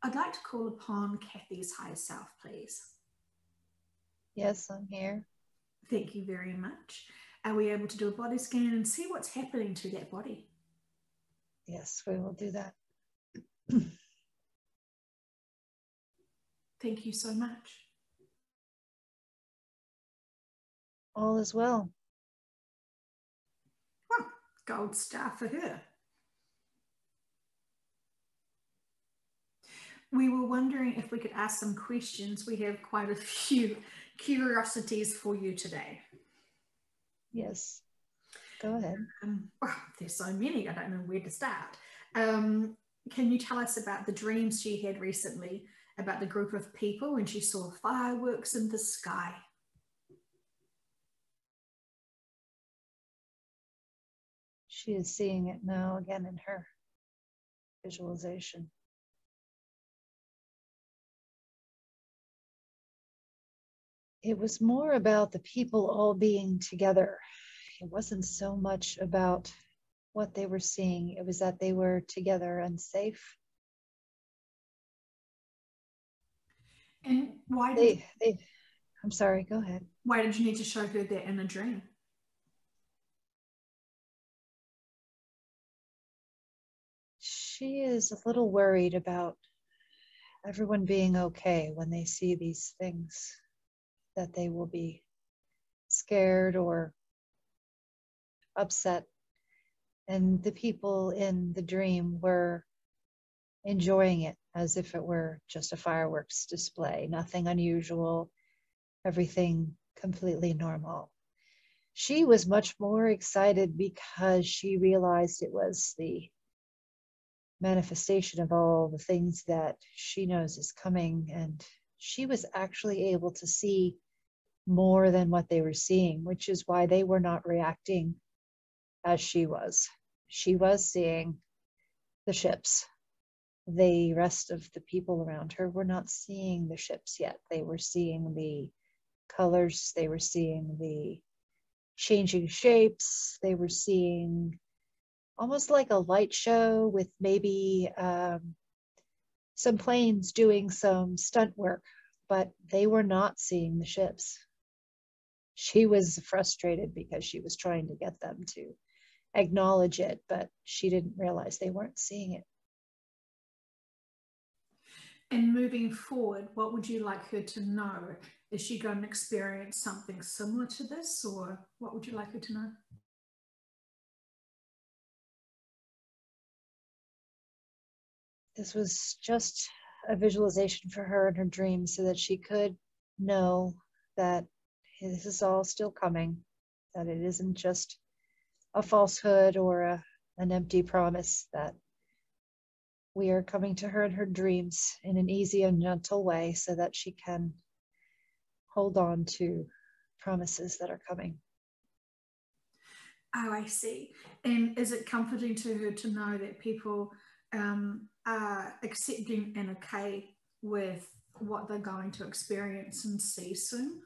I'd like to call upon Kathy's higher self, please. Yes, I'm here. Thank you very much. Are we able to do a body scan and see what's happening to that body? Yes, we will do that. Thank you so much. All is well. Well, gold star for her. We were wondering if we could ask some questions. We have quite a few curiosities for you today. Yes, go ahead. Well, there's so many, I don't know where to start. Can you tell us about the dreams she had recently about the group of people when she saw fireworks in the sky? She is seeing it now again in her visualization. It was more about the people all being together. It wasn't so much about what they were seeing. It was that they were together and safe. And why did I'm sorry, go ahead. Why did you need to show her that in a dream? She is a little worried about everyone being okay when they see these things, that they will be scared or upset. And the people in the dream were enjoying it as if it were just a fireworks display, nothing unusual, everything completely normal. She was much more excited because she realized it was the manifestation of all the things that she knows is coming, and she was actually able to see more than what they were seeing, which is why they were not reacting as she was. She was seeing the ships. The rest of the people around her were not seeing the ships yet. They were seeing the colors, they were seeing the changing shapes, they were seeing almost like a light show with maybe some planes doing some stunt work, but they were not seeing the ships. She was frustrated because she was trying to get them to acknowledge it, but she didn't realize they weren't seeing it. And moving forward, what would you like her to know? Is she going to experience something similar to this, or what would you like her to know? This was just a visualization for her in her dreams so that she could know that this is all still coming, that it isn't just a falsehood or an empty promise, that we are coming to her in her dreams in an easy and gentle way so that she can hold on to promises that are coming. Oh, I see. And is it comforting to her to know that people are accepting and okay with what they're going to experience and see soon?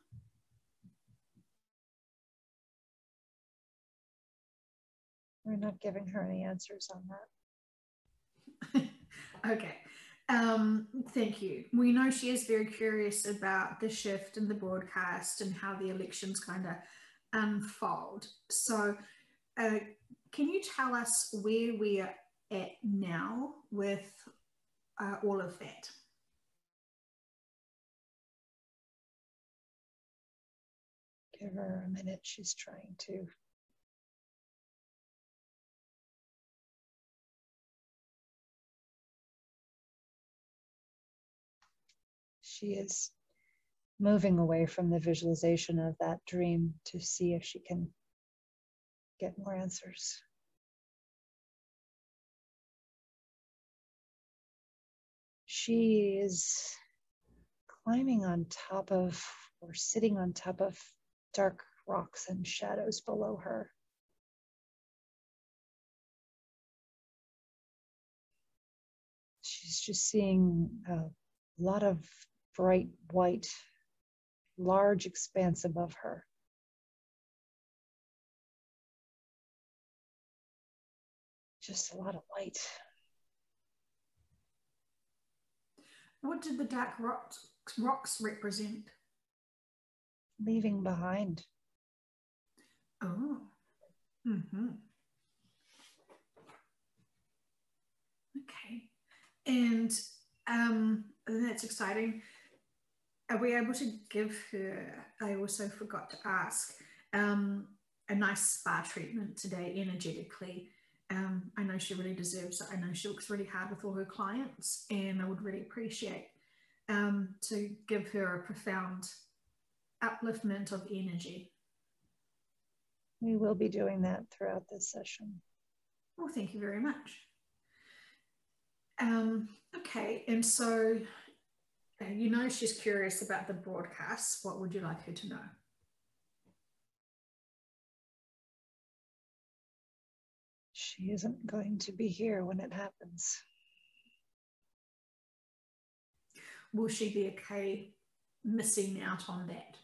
We're not giving her any answers on that. Okay. Thank you. We know she is very curious about the shift in the broadcast and how the elections kind of unfold. So, can you tell us where we are at now with all of that? Give her a minute. She's trying to. She is moving away from the visualization of that dream to see if she can get more answers. She is climbing on top of or sitting on top of dark rocks and shadows below her. She's just seeing a lot of bright white, large expanse above her. Just a lot of light. What did the dark rocks represent? Leaving behind. Oh. Mm-hmm. Okay. And that's exciting. Are we able to give her, I also forgot to ask, a nice spa treatment today energetically? I know she really deserves it. I know she works really hard with all her clients, and I would really appreciate to give her a profound upliftment of energy. We will be doing that throughout this session. Well, thank you very much. Okay, and so you know she's curious about the broadcast. What would you like her to know? She isn't going to be here when it happens. Will she be okay missing out on that?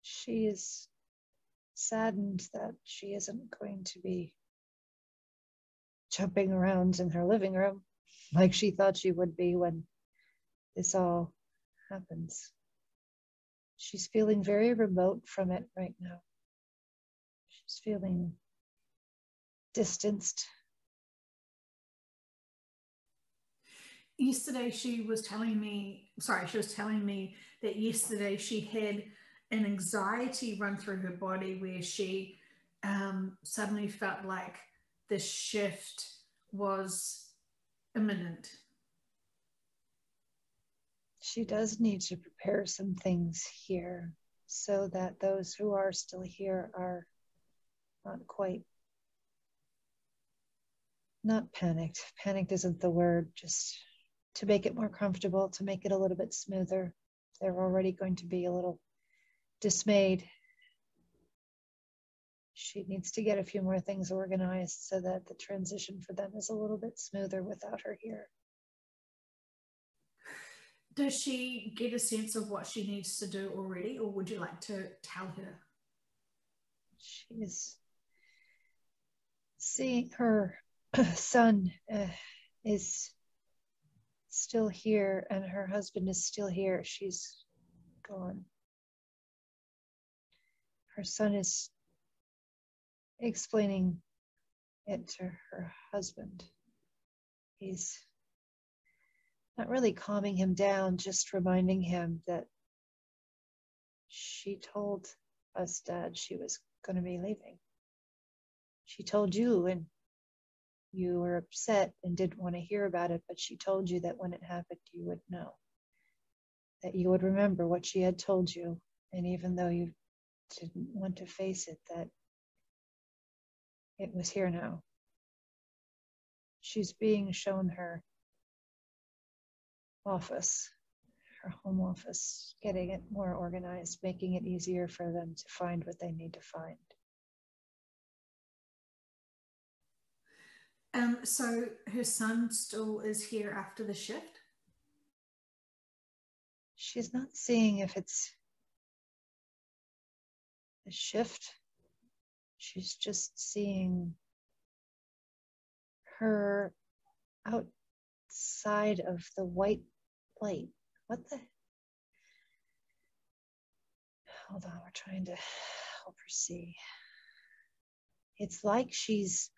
She is saddened that she isn't going to be jumping around in her living room like she thought she would be when this all happens. She's feeling very remote from it right now. She's feeling distanced. Yesterday she was telling me that yesterday she had an anxiety run through her body where she suddenly felt like the shift was imminent. She does need to prepare some things here so that those who are still here are not panicked. Panicked isn't the word, just to make it more comfortable, to make it a little bit smoother. They're already going to be a little dismayed. She needs to get a few more things organized so that the transition for them is a little bit smoother without her here. Does she get a sense of what she needs to do already, or would you like to tell her? She's seeing her son is still here and her husband is still here. She's gone. Her son is explaining it to her husband. He's not really calming him down, just reminding him that she told us, Dad, she was going to be leaving. She told you, and you were upset and didn't want to hear about it, but she told you that when it happened, you would know, that you would remember what she had told you. And even though you didn't want to face it, that it was here now. She's being shown her office, her home office, getting it more organized, making it easier for them to find what they need to find. So her son still is here after the shift? She's not seeing if it's the shift. She's just seeing her outside of the white light. What the? Hold on, we're trying to help her see. It's like she's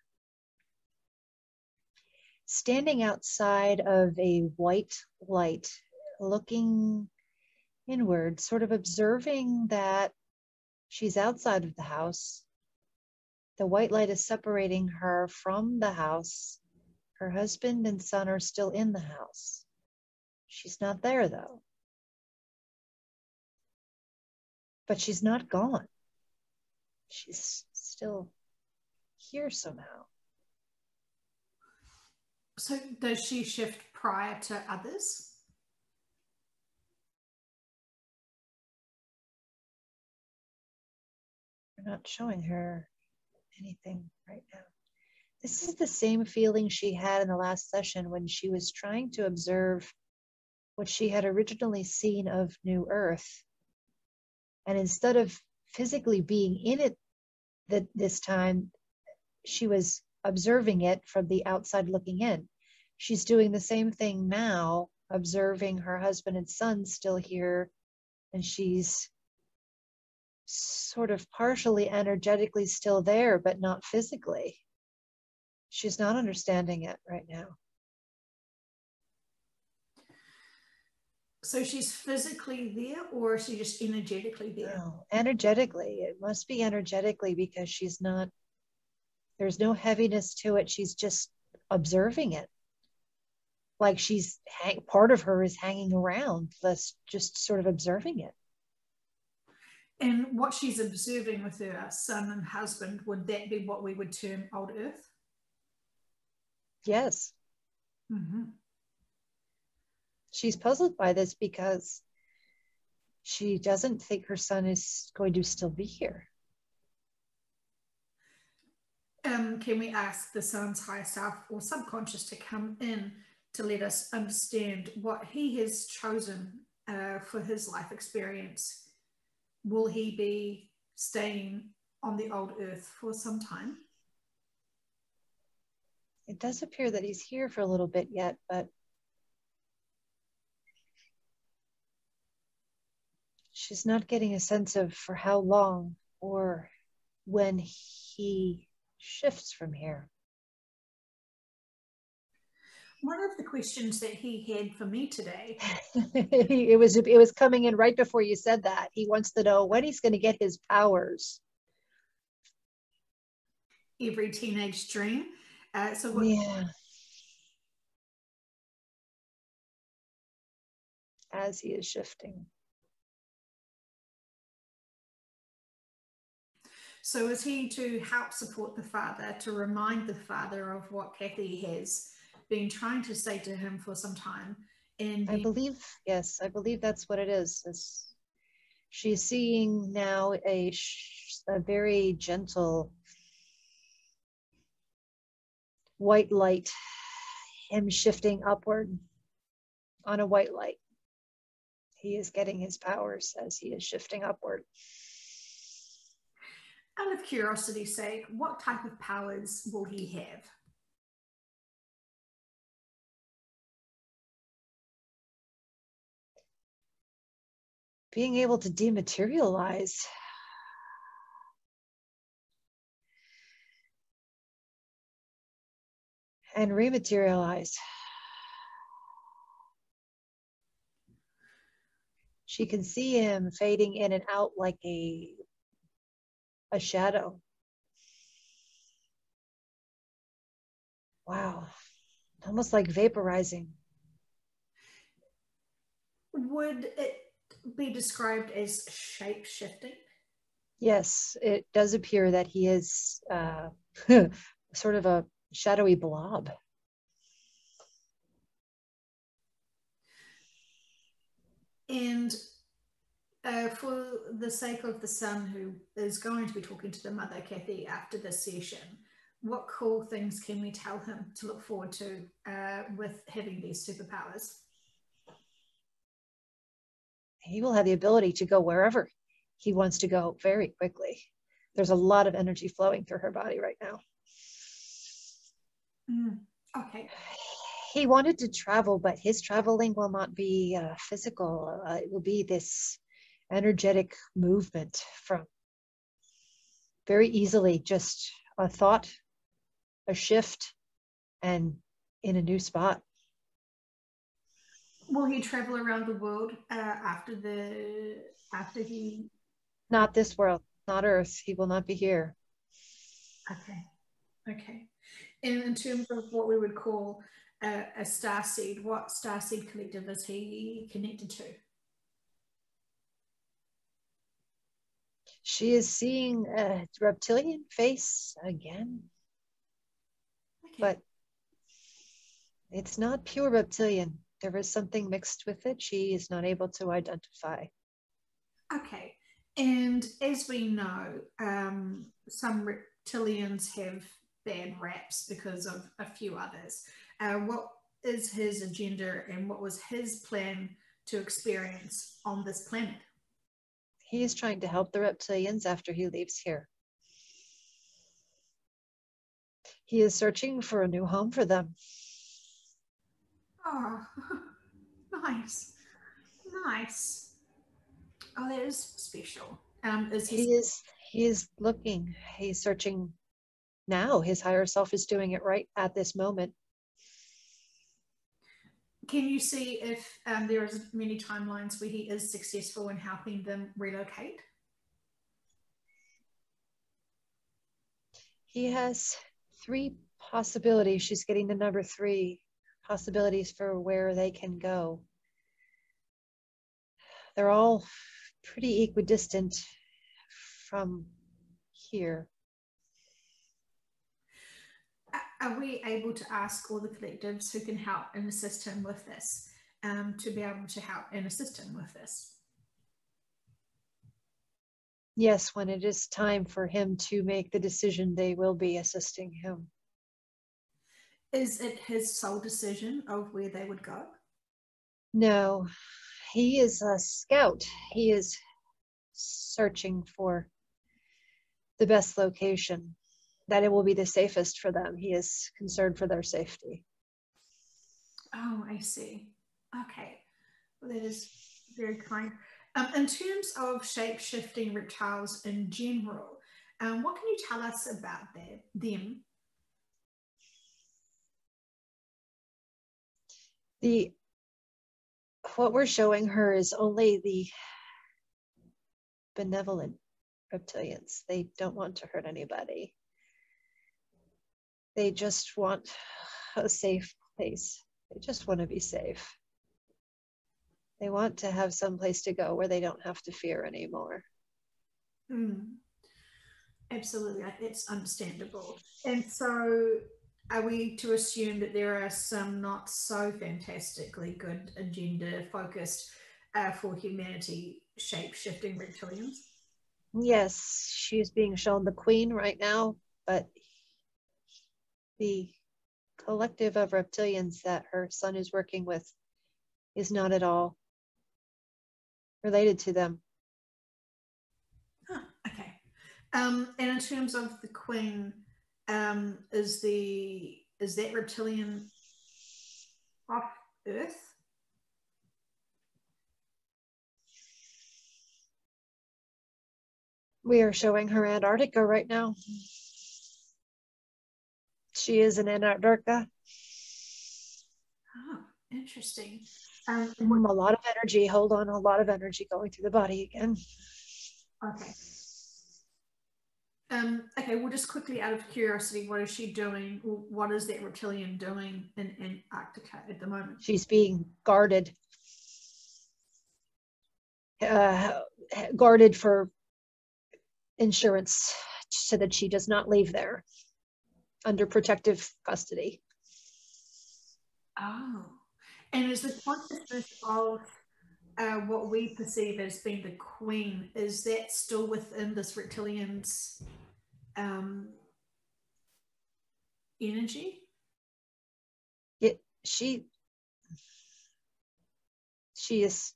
standing outside of a white light, looking inward, sort of observing that she's outside of the house. The white light is separating her from the house. Her husband and son are still in the house. She's not there, though. But she's not gone. She's still here somehow. So does she shift prior to others? We're not showing her anything right now. This is the same feeling she had in the last session when she was trying to observe what she had originally seen of New Earth. And instead of physically being in it this time. She was observing it from the outside looking in. She's doing the same thing now, observing her husband and son still here, and she's sort of partially energetically still there, but not physically. She's not understanding it right now. So she's physically there, or is she just energetically there? No, energetically. It must be energetically, because she's not, there's no heaviness to it. She's just observing it. Like she's, part of her is hanging around, just sort of observing it. And what she's observing with her son and husband, would that be what we would term old earth? Yes. Mm-hmm. She's puzzled by this because she doesn't think her son is going to still be here. Can we ask the son's higher self or subconscious to come in to let us understand what he has chosen for his life experience? Will he be staying on the old earth for some time? It does appear that he's here for a little bit yet, but she's not getting a sense of for how long or when he shifts from here. One of the questions that he had for me today. it was coming in right before you said that. He wants to know when he's going to get his powers. Every teenage dream. Yeah. As he is shifting. So is he to help support the father, to remind the father of what Kathy has been trying to say to him for some time? And I believe, yes, I believe that's what it is. She's seeing now a very gentle white light, him shifting upward on a white light. He is getting his powers as he is shifting upward. Out of curiosity's sake, what type of powers will he have? Being able to dematerialize. And rematerialize. She can see him fading in and out like a shadow. Wow. Almost like vaporizing. Would it be described as shape-shifting? Yes, it does appear that he is sort of a shadowy blob. And for the sake of the son who is going to be talking to the mother, Kathy, after this session, what cool things can we tell him to look forward to with having these superpowers? He will have the ability to go wherever he wants to go very quickly. There's a lot of energy flowing through her body right now. Okay. He wanted to travel, but his traveling will not be physical. It will be this energetic movement from very easily just a thought, a shift, and in a new spot. Will he travel around the world after he? Not this world, not Earth. He will not be here. Okay. And in terms of what we would call a starseed, what starseed collective is he connected to? She is seeing a reptilian face again. Okay. But it's not pure reptilian. There is something mixed with it she is not able to identify. Okay. And as we know, some reptilians have bad raps because of a few others. What is his agenda and what was his plan to experience on this planet? He is trying to help the reptilians after he leaves here. He is searching for a new home for them. Oh, nice. Nice. Oh, that is special. Is He is looking, he's searching now. His higher self is doing it right at this moment. Can you see if there is many timelines where he is successful in helping them relocate? He has 3 possibilities. She's getting to number 3 possibilities for where they can go. They're all pretty equidistant from here. Are we able to ask all the collectives who can help and assist him with this to be able to help and assist him with this? Yes, when it is time for him to make the decision, they will be assisting him. Is it his sole decision of where they would go? No, he is a scout. He is searching for the best location, that it will be the safest for them. He is concerned for their safety. Oh, I see. Okay. Well, that is very kind. In terms of shape-shifting reptiles in general, what can you tell us about them? What we're showing her is only the benevolent reptilians. They don't want to hurt anybody. They just want a safe place. They just want to be safe. They want to have some place to go where they don't have to fear anymore. Absolutely, it's understandable. And so, are we to assume that there are some not so fantastically good agenda focused for humanity shape shifting reptilians? Yes, she's being shown the queen right now, but the collective of reptilians that her son is working with is not at all related to them. Huh, okay. And in terms of the queen, is that reptilian off Earth? We are showing her Antarctica right now. She is in Antarctica. Oh, interesting. A lot of energy. Hold on, a lot of energy going through the body again. Okay. Okay, well, just quickly out of curiosity, what is she doing? What is that reptilian doing in Antarctica at the moment? She's being guarded. Guarded for insurance so that she does not leave there under protective custody. Oh, and is the consciousness of what we perceive as being the queen, is that still within this reptilian's energy? She is.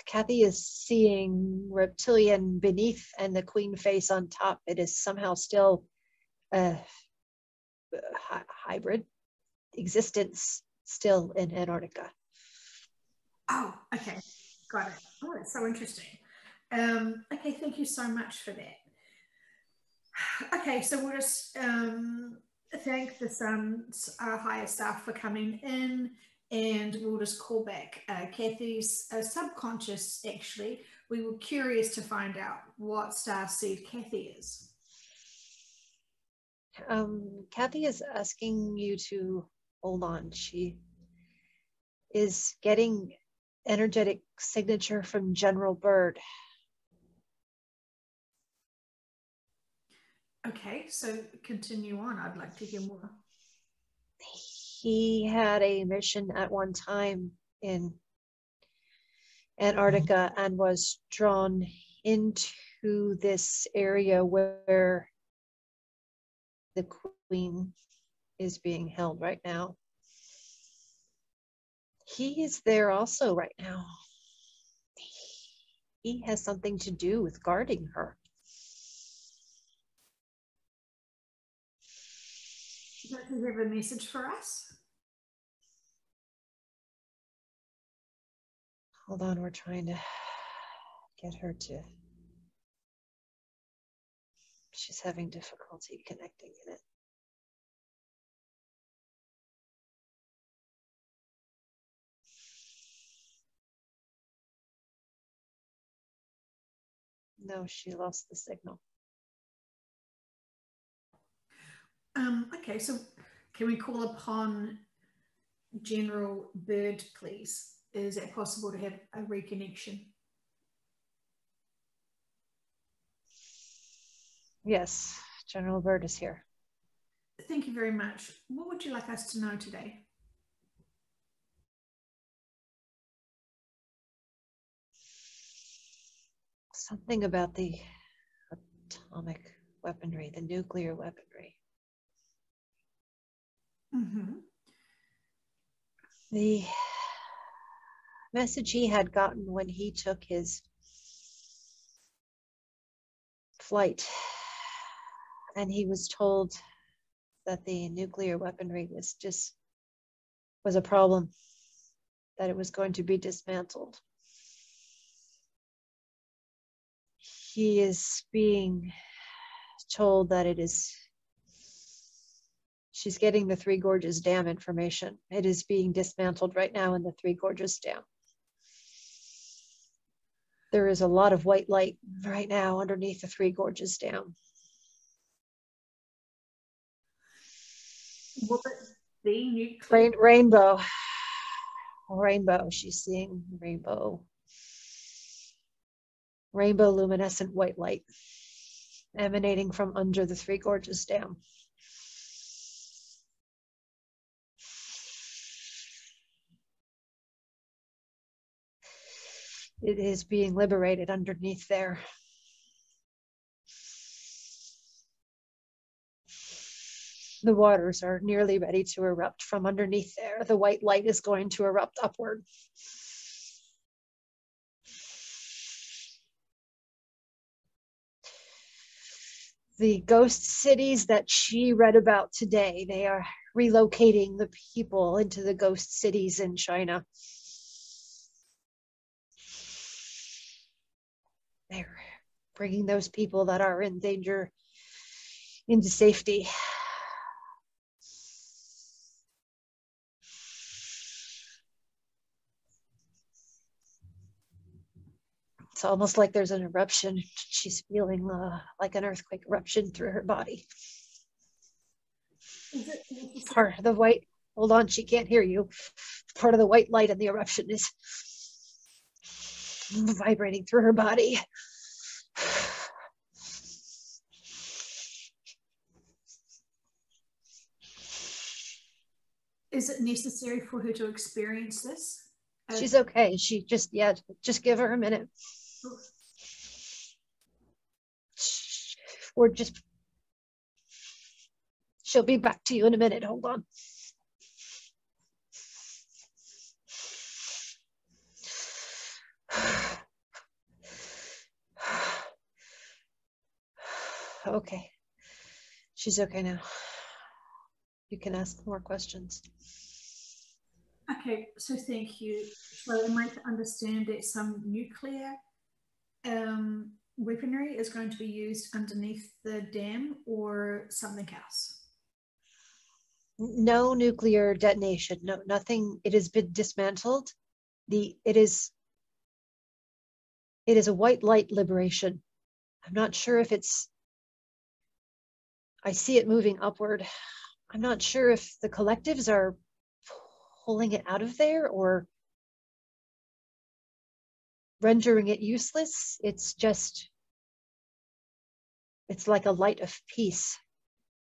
Kathy is seeing reptilian beneath and the queen face on top. It is somehow still a hybrid existence still in Antarctica. Oh, okay. Got it. Oh, that's so interesting. Okay, thank you so much for that. Okay, so we'll just thank the Sun's higher staff for coming in, and we'll just call back Kathy's subconscious. Actually, we were curious to find out what star seed Kathy is. Kathy is asking you to hold on. She is getting energetic signature from General Byrd. Okay, so continue on. I'd like to hear more. He had a mission at one time in Antarctica and was drawn into this area where the queen is being held right now. He is there also right now. he has something to do with guarding her. Does he have a message for us? Hold on, we're trying to get her to. She's having difficulty connecting in it. No, she lost the signal. Okay, so can we call upon General Bird, please? Is it possible to have a reconnection? Yes, General Bird is here. Thank you very much. What would you like us to know today? Something about the atomic weaponry, the nuclear weaponry. Mm-hmm. The message he had gotten when he took his flight, and he was told that the nuclear weaponry was a problem, that it was going to be dismantled. He is being told that she's getting the Three Gorges Dam information. It is being dismantled right now in the Three Gorges Dam. There is a lot of white light right now underneath the Three Gorges Dam. Will it be nuclear? Rainbow. She's seeing rainbow. Rainbow luminescent white light emanating from under the Three Gorges Dam. It is being liberated underneath there. The waters are nearly ready to erupt from underneath there. The white light is going to erupt upward. The ghost cities that she read about today, they are relocating the people into the ghost cities in China. They're bringing those people that are in danger into safety. It's almost like there's an eruption. She's feeling like an earthquake eruption through her body. Part of the white, hold on, she can't hear you. Part of the white light in the eruption is vibrating through her body. Is it necessary for her to experience this? She's okay. She just give her a minute. Or just, she'll be back to you in a minute. Hold on. Okay. She's okay now. You can ask more questions. Okay, so thank you. So am I to understand that some nuclear weaponry is going to be used underneath the dam or something else? No nuclear detonation. No, nothing. It has been dismantled. It is a white light liberation. I'm not sure if I see it moving upward. I'm not sure if the collectives are pulling it out of there or rendering it useless. It's like a light of peace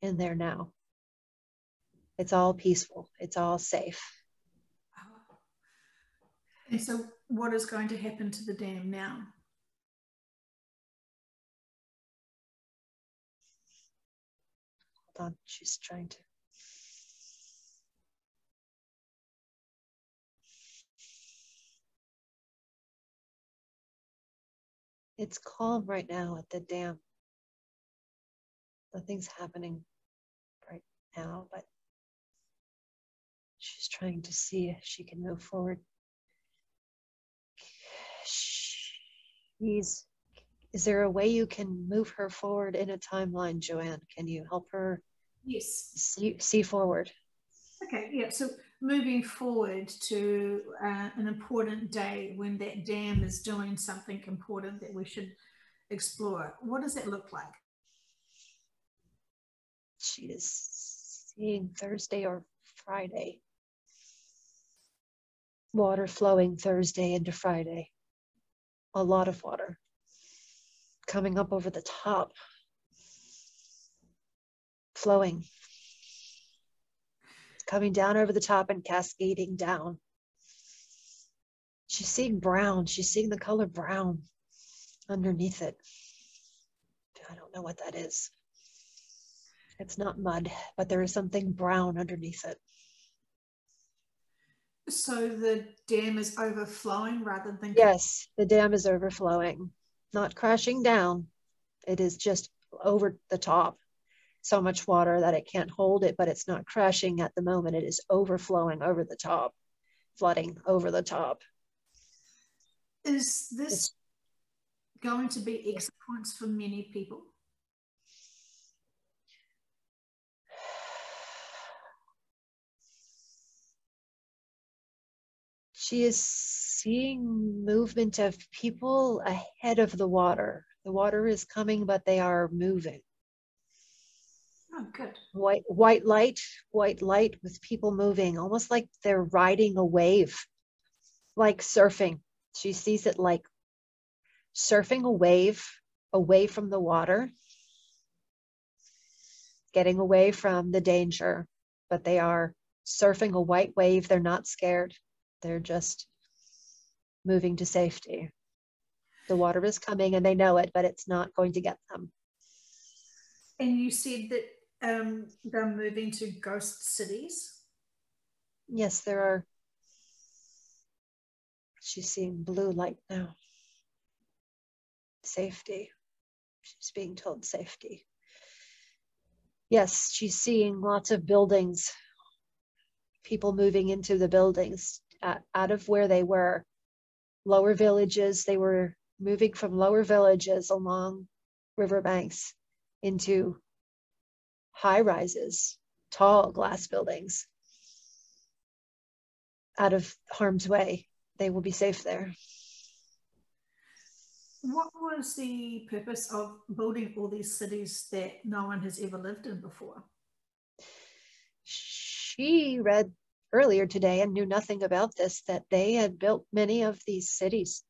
in there now. It's all peaceful. It's all safe. And so what is going to happen to the dam now? Hold on, she's trying to. It's calm right now at the dam. Nothing's happening right now, but she's trying to see if she can move forward. Is there a way you can move her forward in a timeline, Joanne? Can you help her Yes. see forward? Okay, yeah. So moving forward to an important day when that dam is doing something important that we should explore. What does it look like? She is seeing Thursday or Friday. Water flowing Thursday into Friday. A lot of water coming up over the top, flowing, coming down over the top and cascading down. She's seeing brown. She's seeing the color brown underneath it. I don't know what that is. It's not mud, but there is something brown underneath it. So the dam is overflowing rather than... Yes, the dam is overflowing, not crashing down. It is just over the top. So much water that it can't hold it, but it's not crashing at the moment. It is overflowing over the top, flooding over the top. Is this going to be exit points for many people? She is seeing movement of people ahead of the water. The water is coming, but they are moving. Oh, good. White light with people moving, almost like they're riding a wave, like surfing. She sees it like surfing a wave away from the water, getting away from the danger, but they are surfing a white wave. They're not scared. They're just moving to safety. The water is coming and they know it, but it's not going to get them. And you said that they're moving to ghost cities? Yes, there are. She's seeing blue light now. Safety. She's being told safety. Yes, she's seeing lots of buildings, people moving into the buildings out of where they were. Lower villages, they were moving from lower villages along riverbanks into high rises, tall glass buildings. Out of harm's way. They will be safe there. What was the purpose of building all these cities that no one has ever lived in before? She read earlier today and knew nothing about this, that they had built many of these cities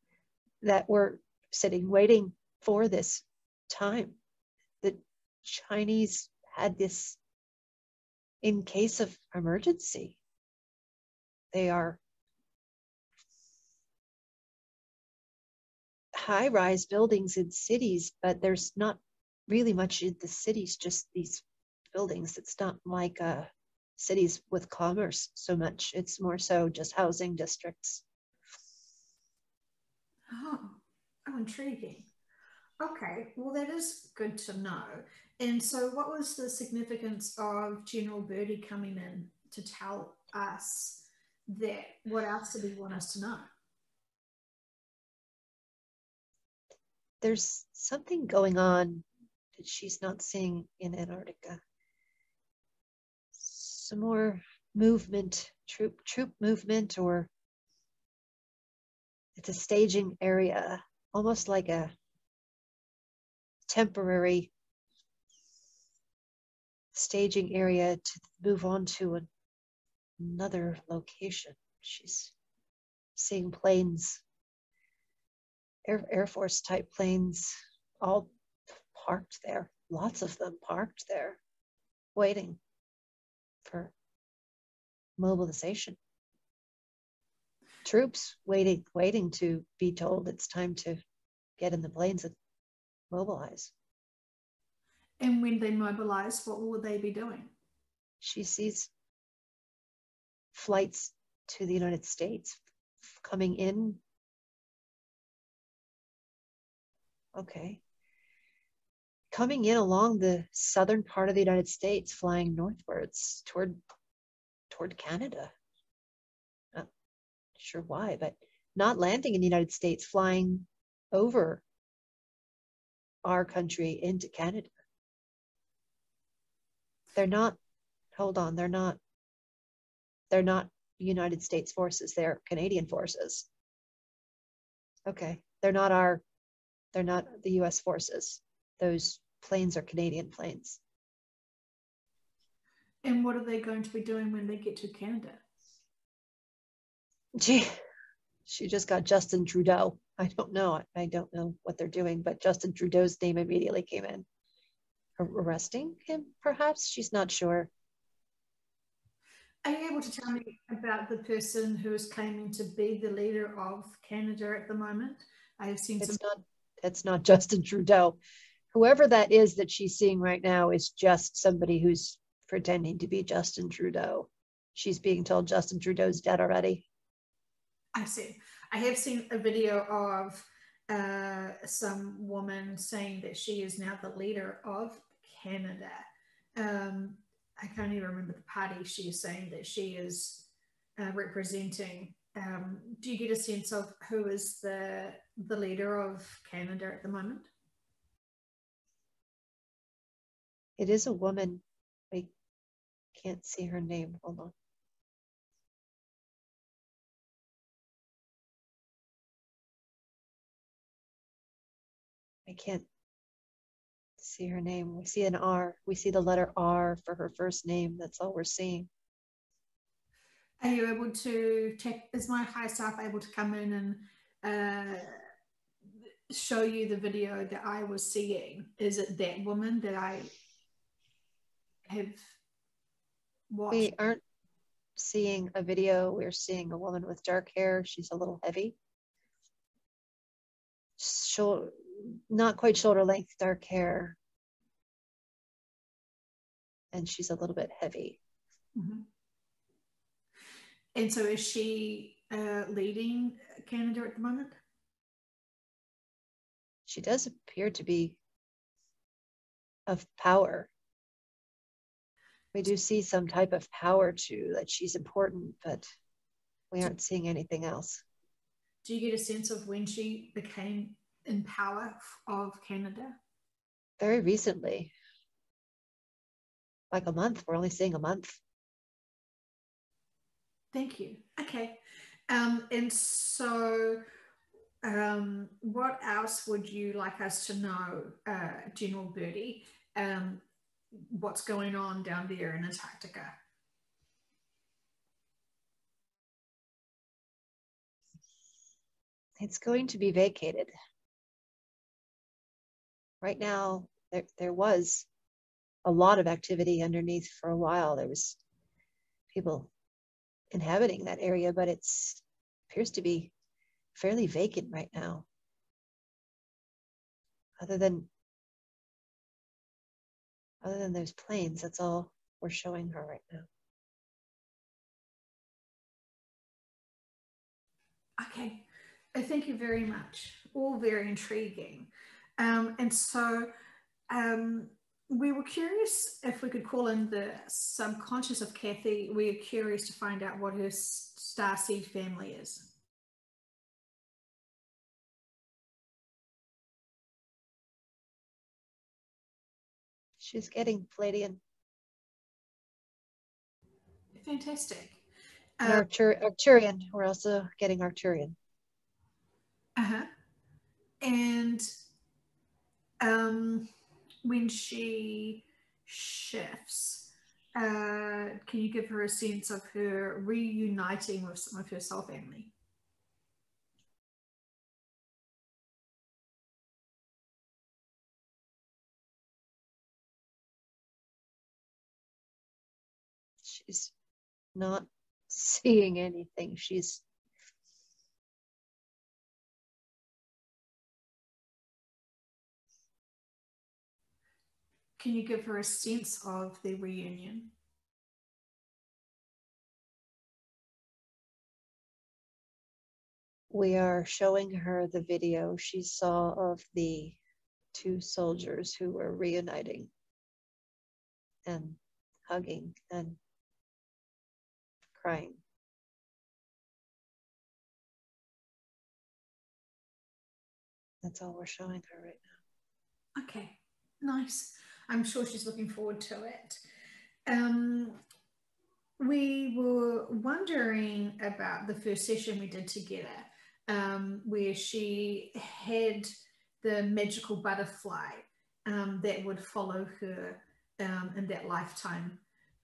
that were sitting, waiting for this time. The Chinese had this in case of emergency. They are high-rise buildings in cities, but there's not really much in the cities, just these buildings. It's not like cities with commerce so much. It's more so just housing districts. Oh, intriguing. Okay, well, that is good to know. And so what was the significance of General Birdie coming in to tell us that? What else did he want us to know? There's something going on that she's not seeing in Antarctica. Some more movement, troop movement, or it's a staging area, almost like a temporary staging area to move on to another location. She's seeing planes, Air Force type planes, all parked there, lots of them parked there, waiting for mobilization. Troops waiting to be told it's time to get in the planes and mobilize. And when they mobilize, what will they be doing? She sees flights to the United States coming in Okay. Coming in along the southern part of the United States, flying northwards toward Canada. Not sure why, but not landing in the United States, flying over our country into Canada. They're not, hold on, they're not United States forces, they're Canadian forces. Okay, they're not the US forces. Those planes are Canadian planes. And what are they going to be doing when they get to Canada? Gee, she just got Justin Trudeau. I don't know what they're doing, but Justin Trudeau's name immediately came in. Arresting him, perhaps? She's not sure. Are you able to tell me about the person who is claiming to be the leader of Canada at the moment? I have seen It's not Justin Trudeau. Whoever that is that she's seeing right now is just somebody who's pretending to be Justin Trudeau. She's being told Justin Trudeau's dead already. I see. I have seen a video of some woman saying that she is now the leader of Canada. I can't even remember the party she is saying that she is representing. Do you get a sense of who is the leader of Canada at the moment? It is a woman. I can't see her name. Hold on. I can't see her name. We see an R. We see the letter R for her first name. That's all we're seeing. Are you able to check? Is my high staff able to come in and show you the video that I was seeing? Is it that woman that I have watched? We aren't seeing a video. We're seeing a woman with dark hair. She's a little heavy. Not quite shoulder length, dark hair. And she's a little bit heavy. Mm-hmm. And so is she leading Canada at the moment? She does appear to be of power. We do see some type of power too, that she's important, but we aren't seeing anything else. Do you get a sense of when she became in power of Canada? Very recently. Like a month. We're only seeing a month. Thank you. Okay. And so what else would you like us to know, General Birdie? What's going on down there in Antarctica? It's going to be vacated. Right now, there was a lot of activity underneath for a while. There was people inhabiting that area, but it appears to be fairly vacant right now. Other than those planes, that's all we're showing her right now. Okay, thank you very much. All very intriguing. And so we were curious if we could call in the subconscious of Kathy. We are curious to find out what her starseed family is. She's getting Palladian. Fantastic. Arcturian. We're also getting Arcturian. Uh-huh. And when she shifts, can you give her a sense of her reuniting with some of her soul family? She's not seeing anything. Can you give her a sense of the reunion? We are showing her the video she saw of the two soldiers who were reuniting and hugging and crying. That's all we're showing her right now. Okay, nice. I'm sure she's looking forward to it. We were wondering about the first session we did together, where she had the magical butterfly that would follow her in that lifetime.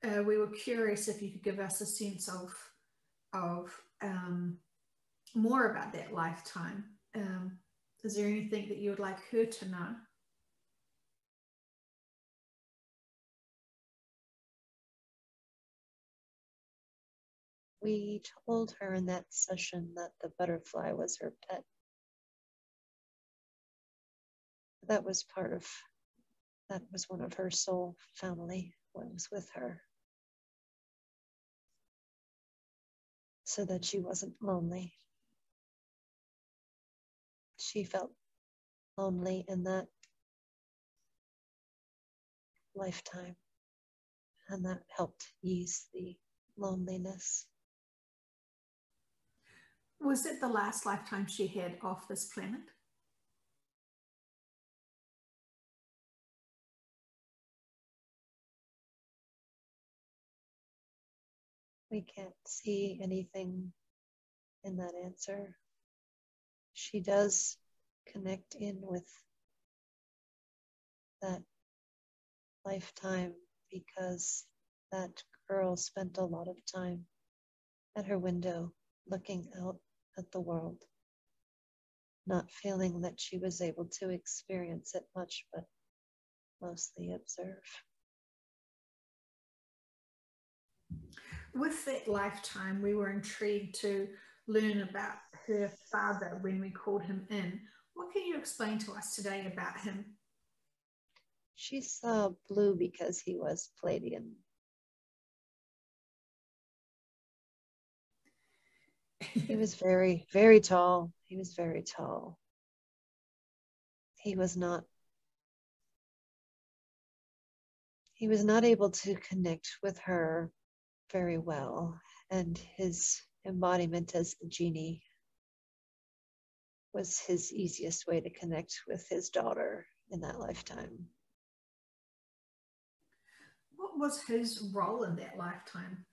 We were curious if you could give us a sense of more about that lifetime. Is there anything that you would like her to know? We told her in that session that the butterfly was her pet. That was one of her soul family was with her, so that she wasn't lonely. She felt lonely in that lifetime, and that helped ease the loneliness. Was it the last lifetime she had off this planet? We can't see anything in that answer. She does connect in with that lifetime because that girl spent a lot of time at her window looking out at the world, not feeling that she was able to experience it much, but mostly observe. With that lifetime, we were intrigued to learn about her father when we called him in. What can you explain to us today about him? She saw blue because he was Pleiadian. He was very, very tall. He was very tall. He was not able to connect with her very well, and his embodiment as the genie was his easiest way to connect with his daughter in that lifetime. What was his role in that lifetime?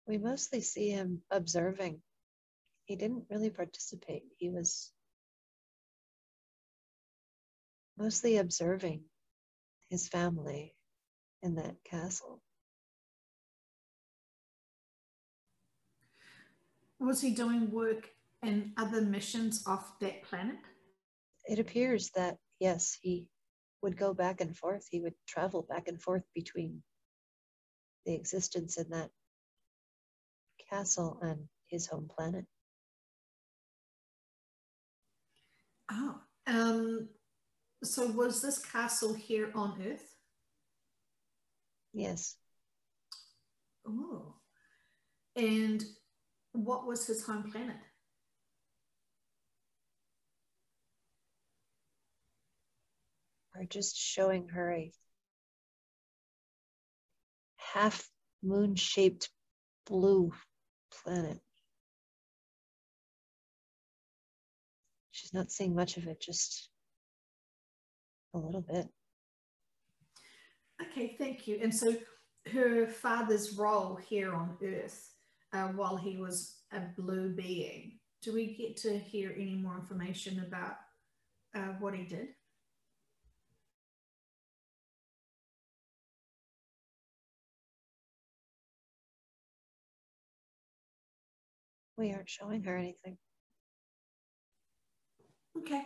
We mostly see him observing. He didn't really participate. He was mostly observing his family in that castle. Was he doing work in other missions off that planet? It appears that, yes, he would go back and forth. He would travel back and forth between the existence in that castle and his home planet. Oh, so was this castle here on Earth? Yes. Oh, and what was his home planet? Are just showing her a half moon-shaped blue planet. She's not seeing much of it, just a little bit. Okay, thank you. And so her father's role here on Earth, while he was a blue being, do we get to hear any more information about what he did? We aren't showing her anything. Okay,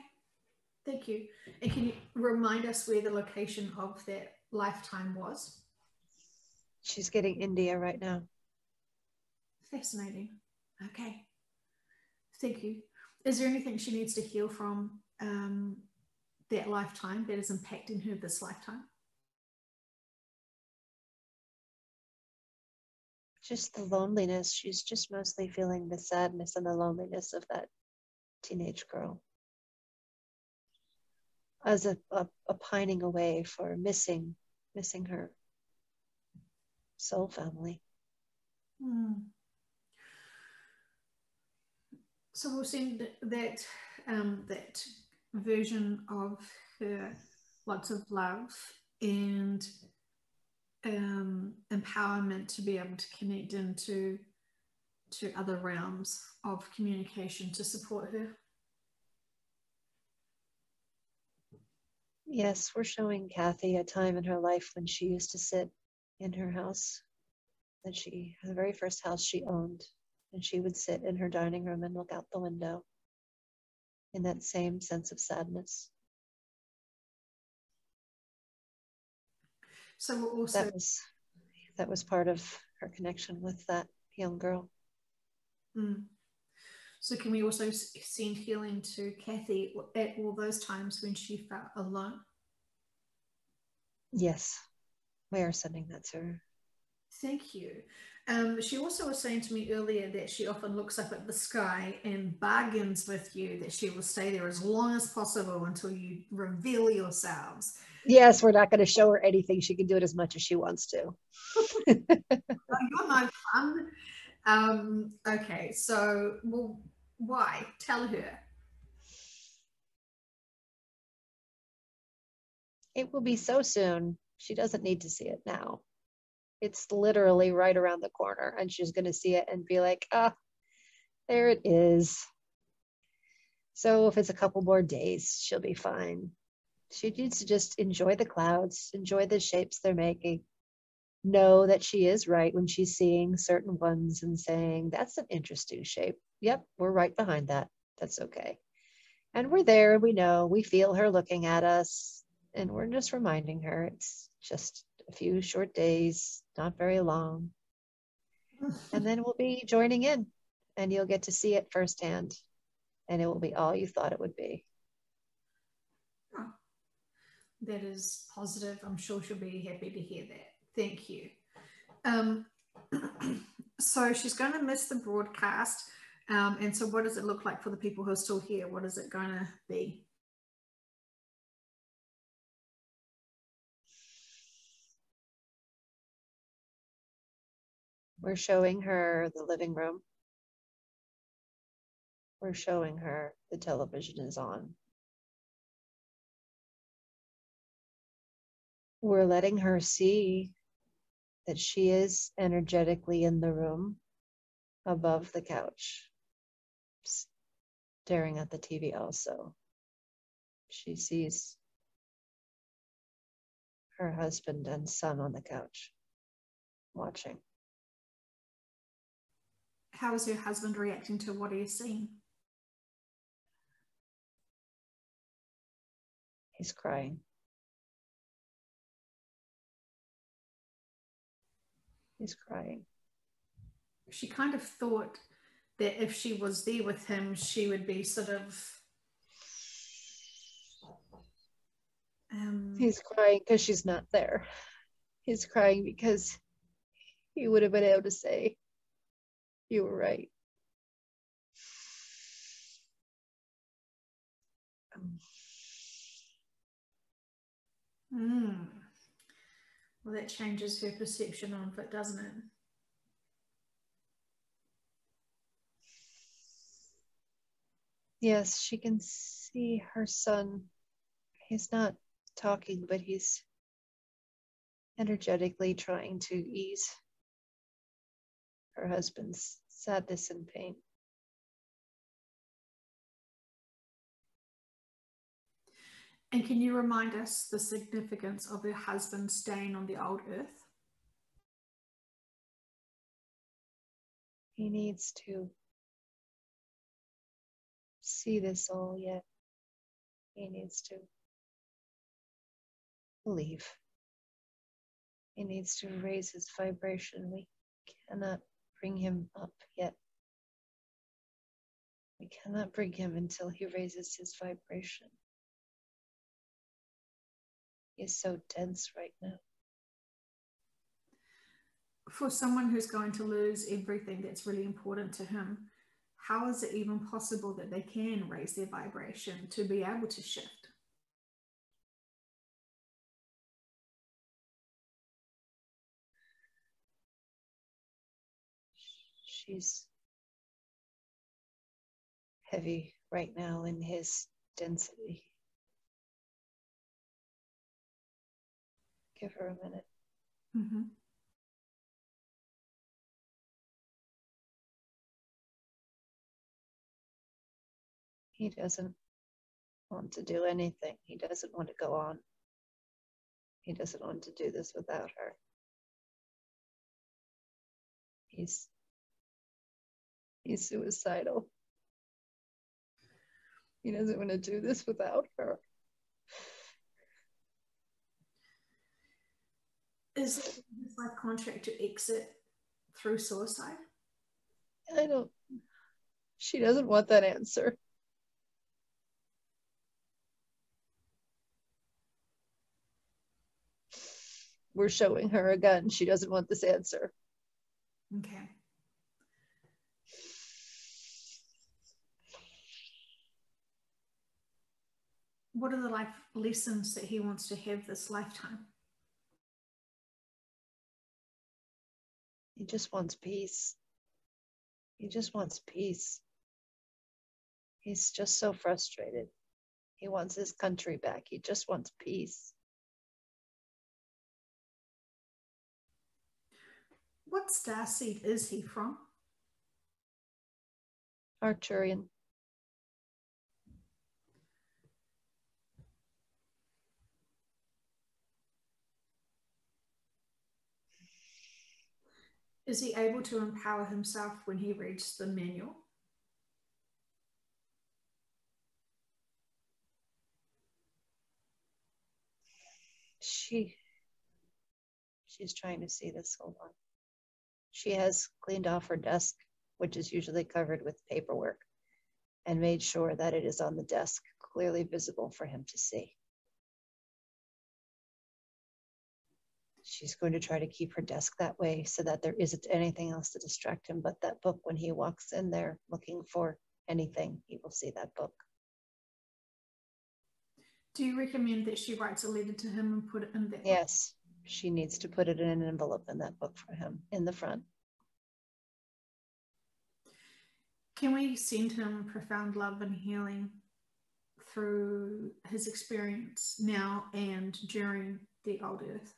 thank you. And can you remind us where the location of that lifetime was? She's getting India right now. Fascinating. Okay, thank you. Is there anything she needs to heal from that lifetime that is impacting her this lifetime? just the loneliness. She's just mostly feeling the sadness and the loneliness of that teenage girl as a pining away for missing her soul family. So we'll send that that version of her lots of love and empowerment to be able to connect into other realms of communication to support her. Yes, we're showing Kathy a time in her life when she used to sit in her house, the very first house she owned, and she would sit in her dining room and look out the window in that same sense of sadness. So we're also that was part of her connection with that young girl. So can we also send healing to Kathy at all those times when she felt alone? Yes, we are sending that to her. Thank you. She also was saying to me earlier that she often looks up at the sky and bargains with you that she will stay there as long as possible until you reveal yourselves. Yes, we're not going to show her anything. She can do it as much as she wants to. You're no fun. Okay, so well, why? Tell her. It will be so soon. She doesn't need to see it now. It's literally right around the corner, and she's going to see it and be like, there it is. So if it's a couple more days, she'll be fine. She needs to just enjoy the clouds, enjoy the shapes they're making, know that she is right when she's seeing certain ones and saying, that's an interesting shape. Yep, we're right behind that. That's okay. And we're there, we know, we feel her looking at us, and we're just reminding her it's just a few short days, not very long. And then we'll be joining in, and you'll get to see it firsthand, and it will be all you thought it would be. Oh, that is positive. I'm sure she'll be happy to hear that. Thank you. So she's going to miss the broadcast. And so what does it look like for the people who are still here? What is it going to be? We're showing her the living room. We're showing her the television is on. We're letting her see that she is energetically in the room above the couch, staring at the TV also. She sees her husband and son on the couch watching. How is her husband reacting to what he's seen? He's crying. He's crying. She kind of thought that if she was there with him, she would be sort of... He's crying because she's not there. He's crying because he would have been able to say, you were right. Well, that changes her perception of it, doesn't it? Yes, she can see her son. He's not talking, but he's energetically trying to ease her husband's sadness and pain. And can you remind us the significance of her husband staying on the old earth? He needs to see this all yet. He needs to believe. He needs to raise his vibration. We cannot bring him up yet. We cannot bring him until he raises his vibration. He is so dense right now. for someone who's going to lose everything that's really important to him, how is it even possible that they can raise their vibration to be able to shift? She's heavy right now in his density. Give her a minute. Mm-hmm. He doesn't want to do anything. He doesn't want to go on. He doesn't want to do this without her. He's suicidal. He doesn't want to do this without her. Is it his life contract to exit through suicide? She doesn't want that answer. We're showing her a gun. She doesn't want this answer. Okay. What are the life lessons that he wants to have this lifetime? He just wants peace. He just wants peace. He's just so frustrated. He wants his country back. He just wants peace. What starseed is he from? Arcturian. Is he able to empower himself when he reads the manual? She's trying to see this. Hold on. She has cleaned off her desk, which is usually covered with paperwork, and made sure that it is on the desk, clearly visible for him to see. She's going to try to keep her desk that way so that there isn't anything else to distract him but that book. When he walks in there looking for anything, he will see that book. Do you recommend that she writes a letter to him and put it in that book? Yes, she needs to put it in an envelope in that book for him in the front. Can we send him profound love and healing through his experience now and during the old earth?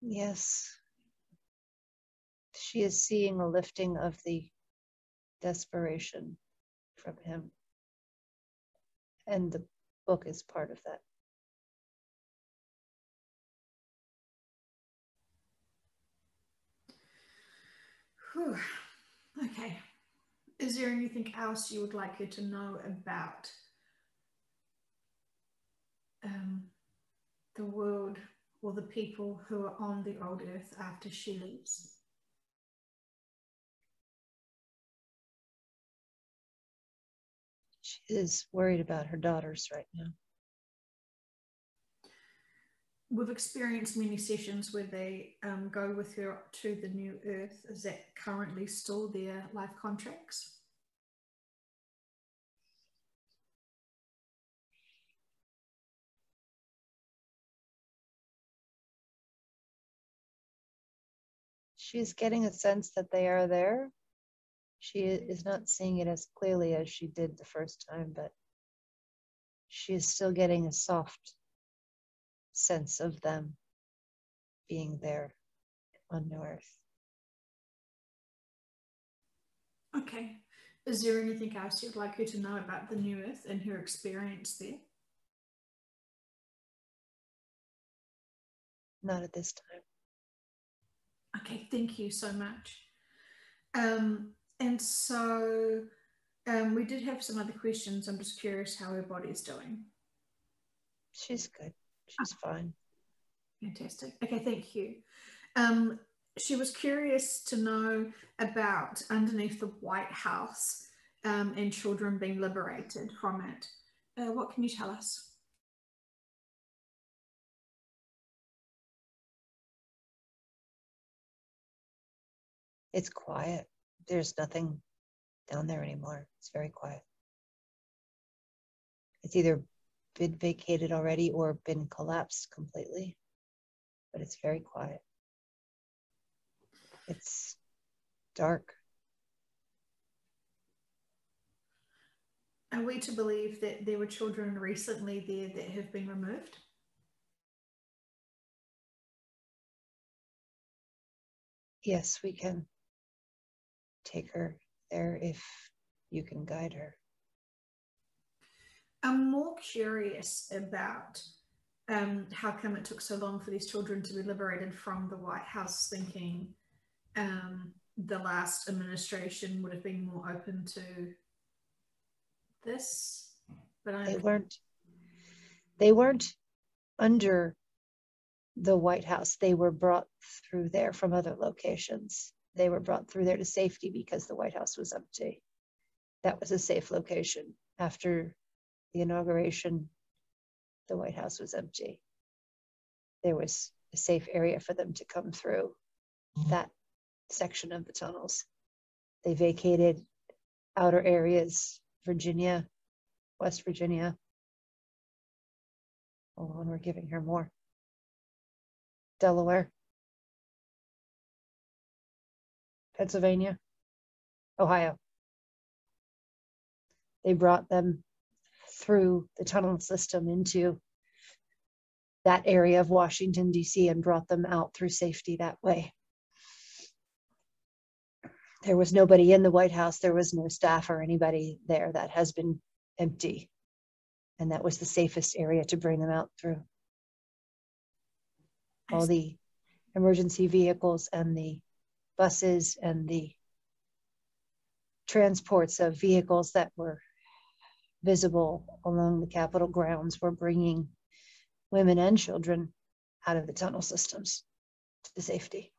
Yes. She is seeing a lifting of the desperation from him. And the book is part of that. Whew. Okay. Is there anything else you would like her to know about the world or the people who are on the old earth after she leaves? She is worried about her daughters right now. We've experienced many sessions where they go with her to the new earth. Is that currently still their life contracts? She's getting a sense that they are there. She is not seeing it as clearly as she did the first time, but she is still getting a soft sense of them being there on New Earth. Okay. Is there anything else you'd like her to know about the new earth and her experience there? Not at this time. Okay, thank you so much. And so we did have some other questions. I'm just curious how her body is doing. She's good. She's fine. Fantastic. Okay, thank you. She was curious to know about underneath the White House and children being liberated from it. What can you tell us? It's quiet. There's nothing down there anymore. It's very quiet. It's either been vacated already or been collapsed completely, but it's very quiet. It's dark. Are we to believe that there were children recently there that have been removed? Yes, we can take her there if you can guide her. I'm more curious about how come it took so long for these children to be liberated from the White House, thinking the last administration would have been more open to this. But they weren't under the White House. They were brought through there from other locations. They were brought through there to safety because the White House was empty. That was a safe location. After the inauguration, the White House was empty. There was a safe area for them to come through that section of the tunnels. They vacated outer areas, Virginia, West Virginia. Hold on, we're giving her more. Delaware, Pennsylvania, Ohio. They brought them through the tunnel system into that area of Washington, D.C., and brought them out through safety that way. There was nobody in the White House. There was no staff or anybody there. That has been empty. And that was the safest area to bring them out through. All the emergency vehicles and the buses and the transports of vehicles that were visible along the Capitol grounds were bringing women and children out of the tunnel systems to safety.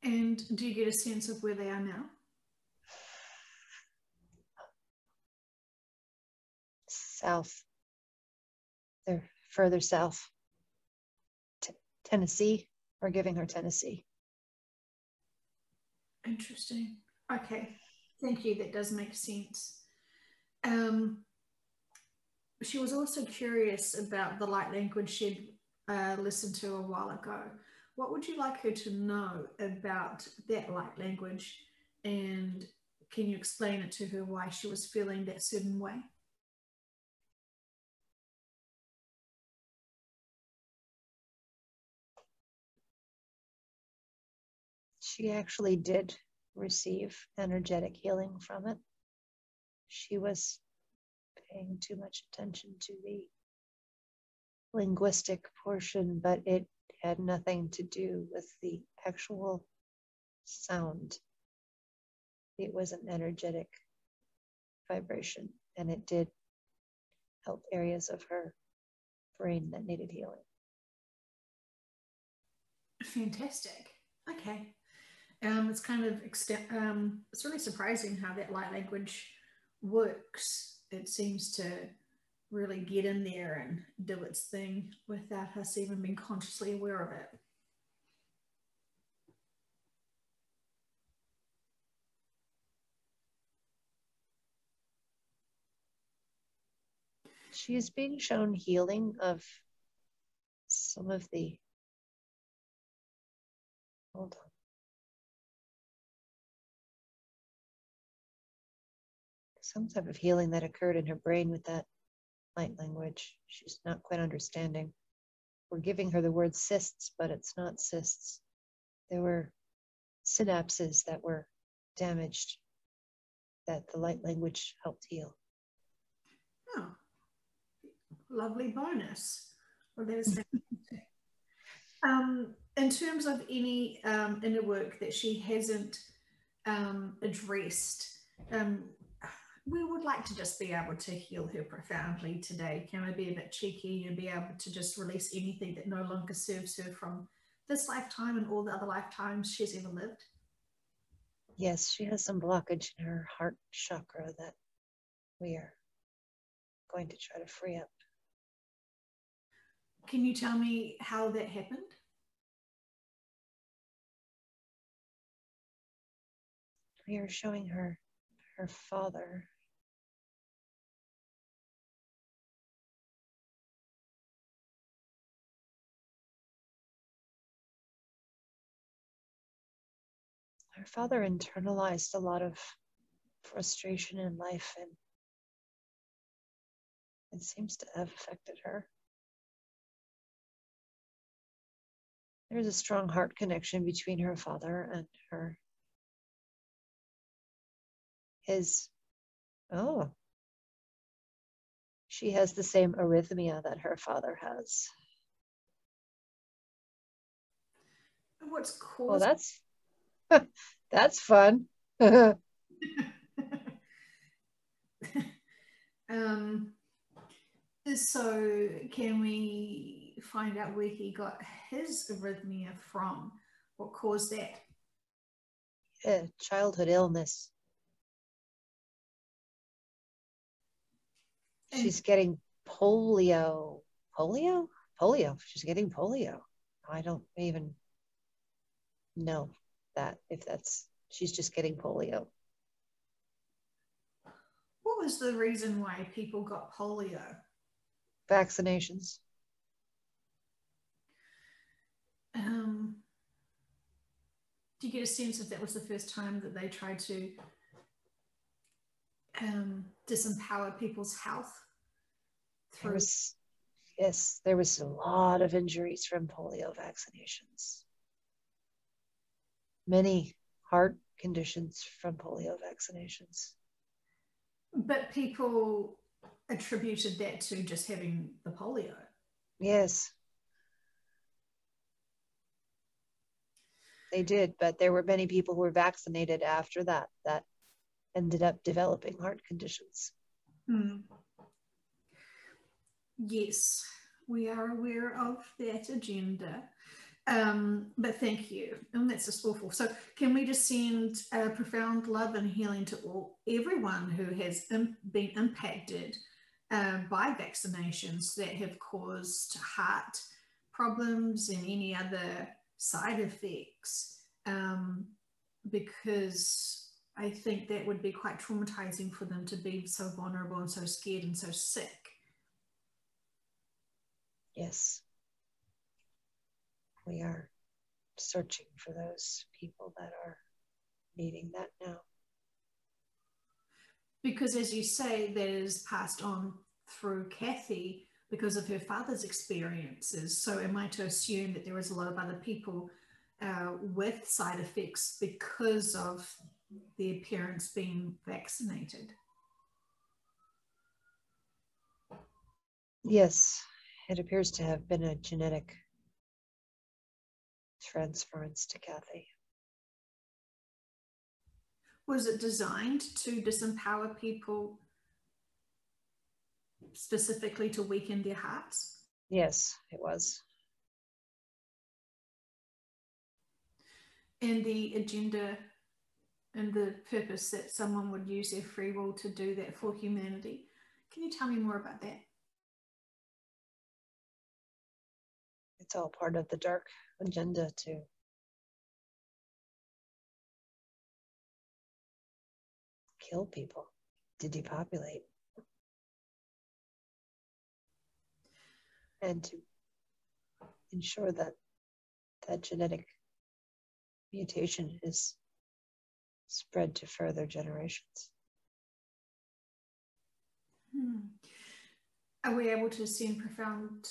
And do you get a sense of where they are now? South. They're further south. Tennessee. We're giving her Tennessee. Interesting. Okay. Thank you. That does make sense. She was also curious about the light language she'd listened to a while ago. What would you like her to know about that light language? And can you explain it to her why she was feeling that certain way? She actually did receive energetic healing from it. She was paying too much attention to the linguistic portion, but it had nothing to do with the actual sound. It was an energetic vibration, and it did help areas of her brain that needed healing. Fantastic. Okay. It's kind of it's really surprising how that light language works. It seems to really get in there and do its thing without us even being consciously aware of it. She is being shown healing of some of the, hold on. Some type of healing that occurred in her brain with that light language. She's not quite understanding. We're giving her the word cysts, but it's not cysts. There were synapses that were damaged that the light language helped heal. Oh, lovely bonus. Well, that is fantastic. In terms of any inner work that she hasn't addressed, we would like to just be able to heal her profoundly today. Can we be a bit cheeky and be able to just release anything that no longer serves her from this lifetime and all the other lifetimes she's ever lived? Yes, she has some blockage in her heart chakra that we are going to try to free up. Can you tell me how that happened? We are showing her her father. Her father internalized a lot of frustration in life, and it seems to have affected her. There's a strong heart connection between her father and her. Oh, she has the same arrhythmia that her father has. What's Well, caused? that's fun. So can we find out where he got his arrhythmia from? What caused that? Childhood illness. She's getting polio. Polio? Polio. She's getting polio. I don't even know that if that's, she's just getting polio. What was the reason why people got polio? Vaccinations. Do you get a sense if that was the first time that they tried to disempower people's health? There was a lot of injuries from polio vaccinations. Many heart conditions from polio vaccinations. But people attributed that to just having the polio. Yes. They did, but there were many people who were vaccinated after that ended up developing heart conditions. Yes, we are aware of that agenda. But thank you. And that's just awful. So can we just send profound love and healing to everyone who has been impacted by vaccinations that have caused heart problems and any other side effects, because I think that would be quite traumatizing for them to be so vulnerable and so scared and so sick. Yes. We are searching for those people that are needing that now. Because as you say, that is passed on through Kathy because of her father's experiences. So am I to assume that there is a lot of other people with side effects because of their parents being vaccinated? Yes, it appears to have been a genetic transference to Kathy. Was it designed to disempower people specifically to weaken their hearts? Yes, it was. And the agenda and the purpose that someone would use their free will to do that for humanity. Can you tell me more about that? It's all part of the dark agenda to kill people, to depopulate, and to ensure that that genetic mutation is spread to further generations. Are we able to send profound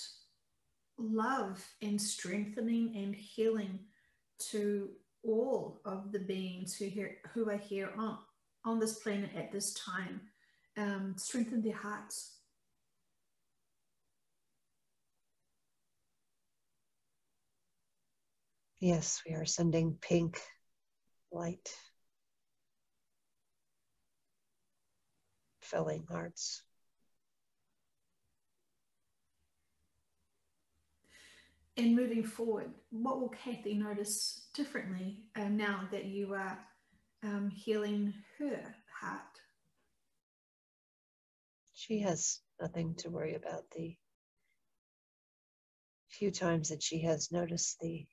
love and strengthening and healing to all of the beings who are here on this planet at this time? Strengthen their hearts. Yes, we are sending pink light, filling hearts. And moving forward, what will Kathy notice differently now that you are healing her heart? She has nothing to worry about. The few times that she has noticed the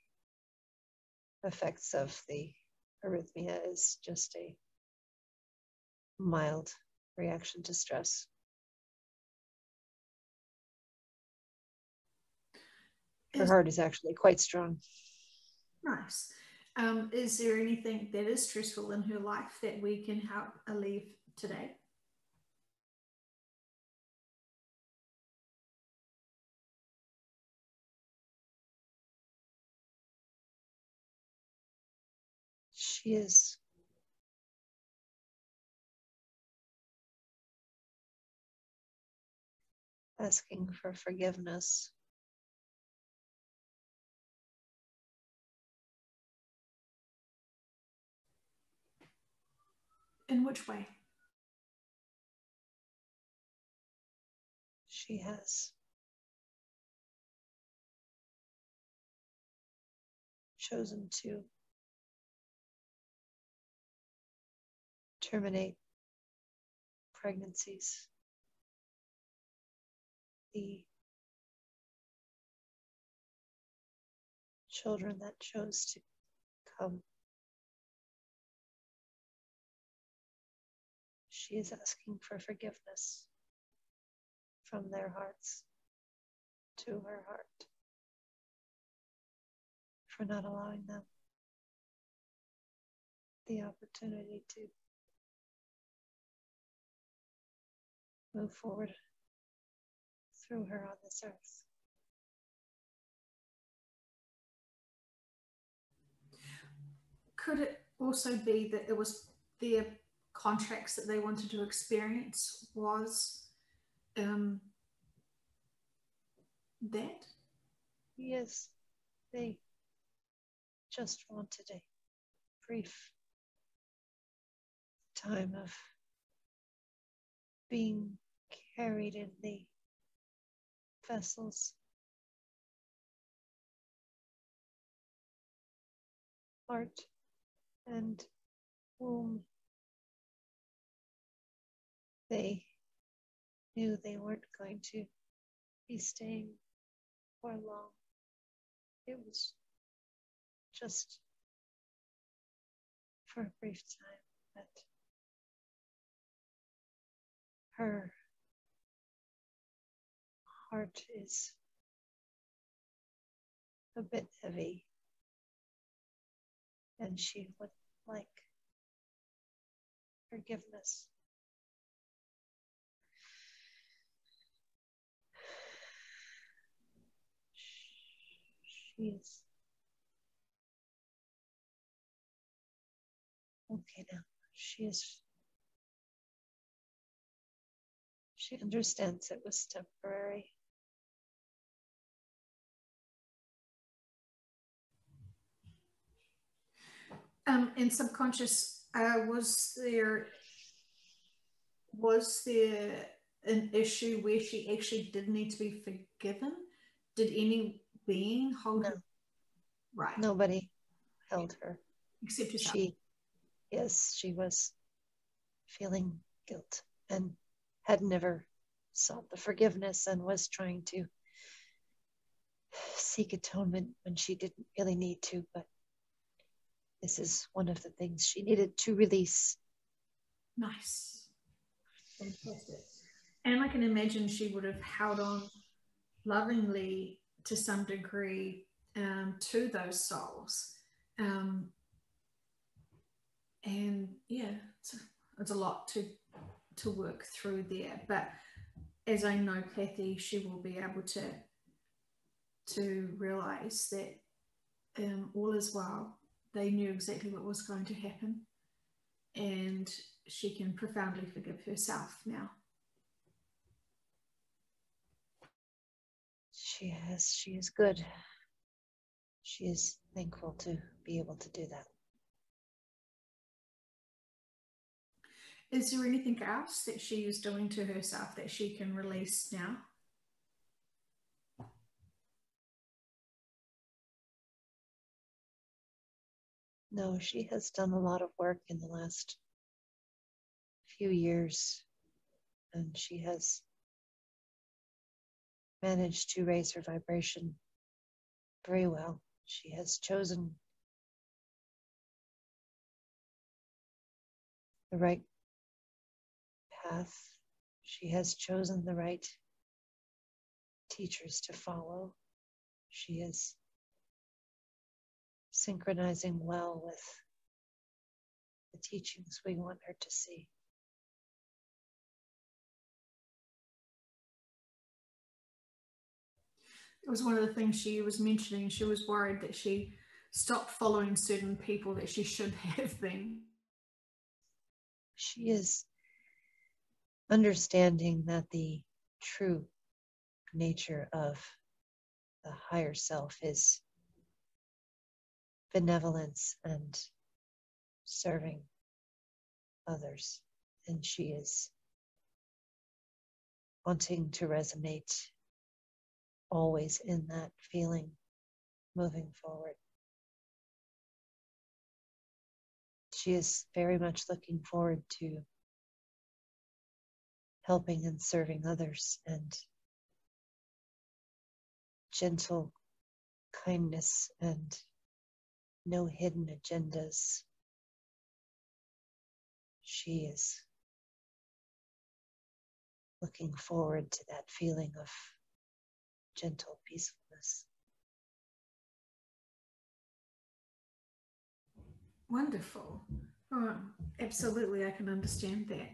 effects of the arrhythmia is just a mild reaction to stress. Her heart is actually quite strong. Nice. Is there anything that is stressful in her life that we can help alleviate today? She is asking for forgiveness. In which way? She has chosen to terminate pregnancies. The children that chose to come. She is asking for forgiveness from their hearts to her heart for not allowing them the opportunity to move forward through her on this earth. Could it also be that it was their contracts that they wanted to experience was that? Yes, they just wanted a brief time of being carried in the vessels. Heart and womb. They knew they weren't going to be staying for long. It was just for a brief time that her heart is a bit heavy, and she would like forgiveness. She is okay now. She understands it was temporary. In subconscious, was there an issue where she actually did need to be forgiven? Did any being hold her? Right. Nobody held her. Except yourself. She was feeling guilt and had never sought the forgiveness and was trying to seek atonement when she didn't really need to, but this is one of the things she needed to release. Nice. Fantastic. And I can imagine she would have held on lovingly to some degree to those souls. And yeah, it's a lot to work through there. But as I know Kathy, she will be able to realize that all is well. They knew exactly what was going to happen, and she can profoundly forgive herself now. She is good. She is thankful to be able to do that. Is there anything else that she is doing to herself that she can release now? No, she has done a lot of work in the last few years, and she has managed to raise her vibration very well. She has chosen the right path. She has chosen the right teachers to follow. She is synchronizing well with the teachings we want her to see. It was one of the things she was mentioning. She was worried that she stopped following certain people that she should have been. She is understanding that the true nature of the higher self is benevolence and serving others. And she is wanting to resonate always in that feeling moving forward. She is very much looking forward to helping and serving others, and gentle kindness and no hidden agendas. She is looking forward to that feeling of gentle peacefulness. Wonderful. Oh, absolutely, I can understand that.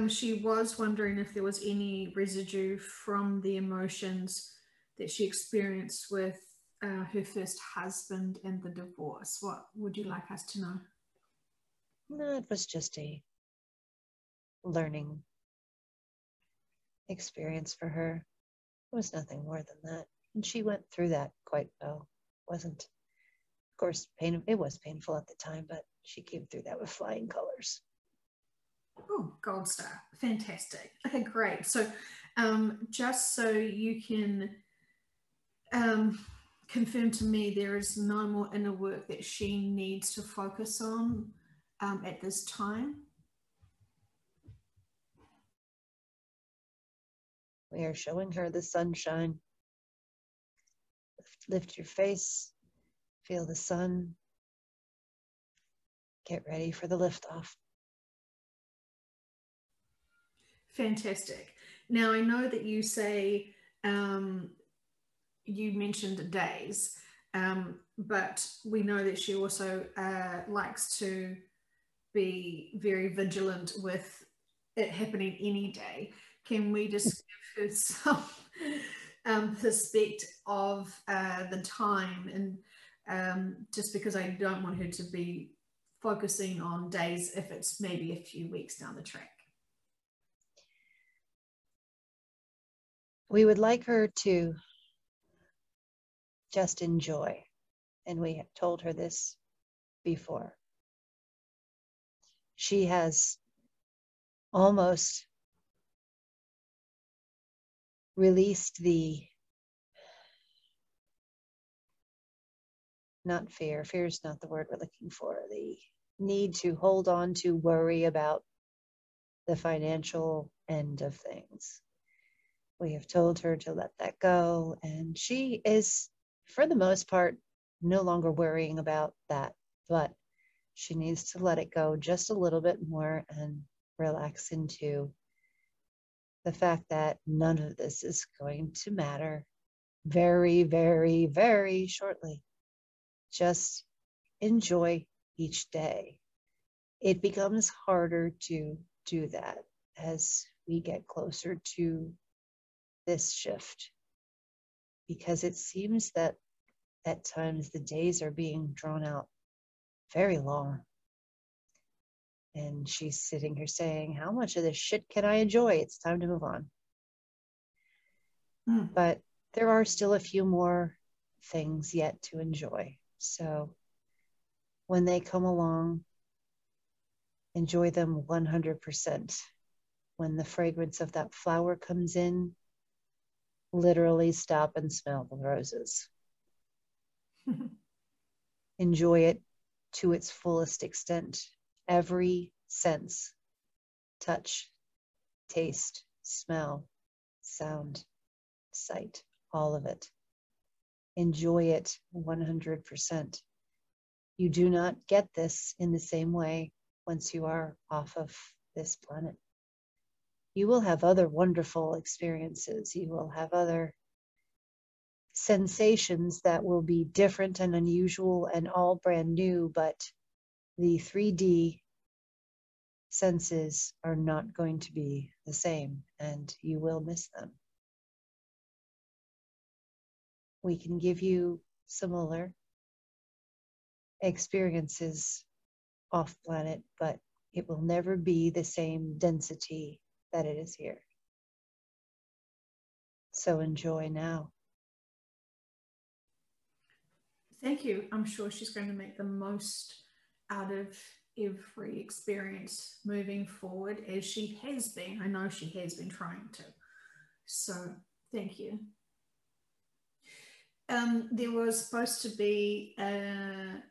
She was wondering if there was any residue from the emotions that she experienced with her first husband and the divorce. What would you like us to know? No, it was just a learning experience for her. It was nothing more than that. And she went through that quite well. It wasn't, of course, it was painful at the time, but she came through that with flying colors. Oh, gold star. Fantastic. Okay, great. So just so you can confirm to me, there is no more inner work that she needs to focus on at this time? We are showing her the sunshine. Lift your face, feel the sun. Get ready for the liftoff. Fantastic. Now, I know that you say, you mentioned days, but we know that she also likes to be very vigilant with it happening any day. Can we just give her some perspective of the time? And just because I don't want her to be focusing on days if it's maybe a few weeks down the track. We would like her to just enjoy, and we have told her this before. She has almost released the, not fear is not the word we're looking for, the need to hold on to worry about the financial end of things. We have told her to let that go, and she is, for the most part, no longer worrying about that, but she needs to let it go just a little bit more and relax into the fact that none of this is going to matter very, very, very shortly. Just enjoy each day. It becomes harder to do that as we get closer to this shift, because it seems that at times the days are being drawn out very long. And she's sitting here saying, how much of this shit can I enjoy? It's time to move on. But there are still a few more things yet to enjoy. So when they come along, enjoy them 100%. When the fragrance of that flower comes in, literally stop and smell the roses. Enjoy it to its fullest extent. Every sense, touch, taste, smell, sound, sight, all of it. Enjoy it 100%. You do not get this in the same way once you are off of this planet. you will have other wonderful experiences. You will have other sensations that will be different and unusual and all brand new, but the 3D senses are not going to be the same, and you will miss them. We can give you similar experiences off planet, but it will never be the same density that it is here. So enjoy now. Thank you. I'm sure she's going to make the most out of every experience moving forward, as she has been. I know she has been trying to. So thank you. There was supposed to be an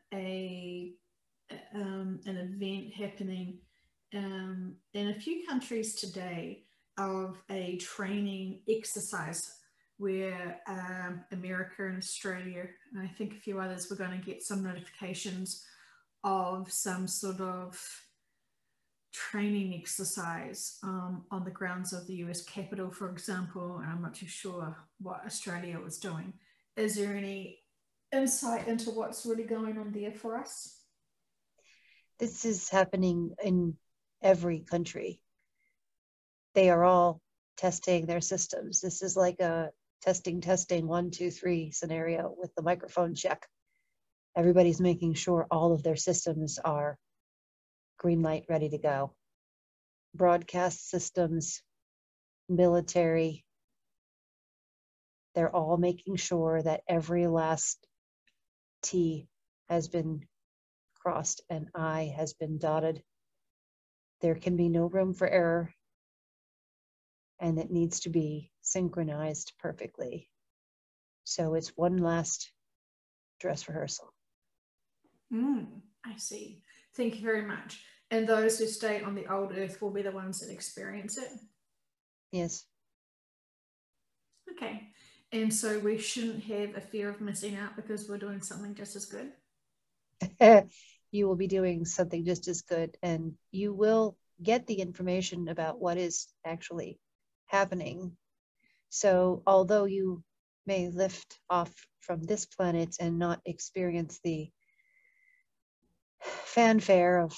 event happening in a few countries today of a training exercise where America and Australia, and I think a few others, were going to get some notifications of some sort of training exercise on the grounds of the US Capitol, for example, and I'm not too sure what Australia was doing. Is there any insight into what's really going on there for us? This is happening in every country. They are all testing their systems. This is like a testing, 1, 2, 3 scenario with the microphone check. Everybody's making sure all of their systems are green light, ready to go. Broadcast systems, military, they're all making sure that every last T has been crossed and I has been dotted. There can be no room for error, and it needs to be synchronized perfectly. So it's one last dress rehearsal. I see. Thank you very much. And those who stay on the old earth will be the ones that experience it? Yes. Okay. And so we shouldn't have a fear of missing out because we're doing something just as good? You will be doing something just as good, and you will get the information about what is actually happening. So although you may lift off from this planet and not experience the fanfare of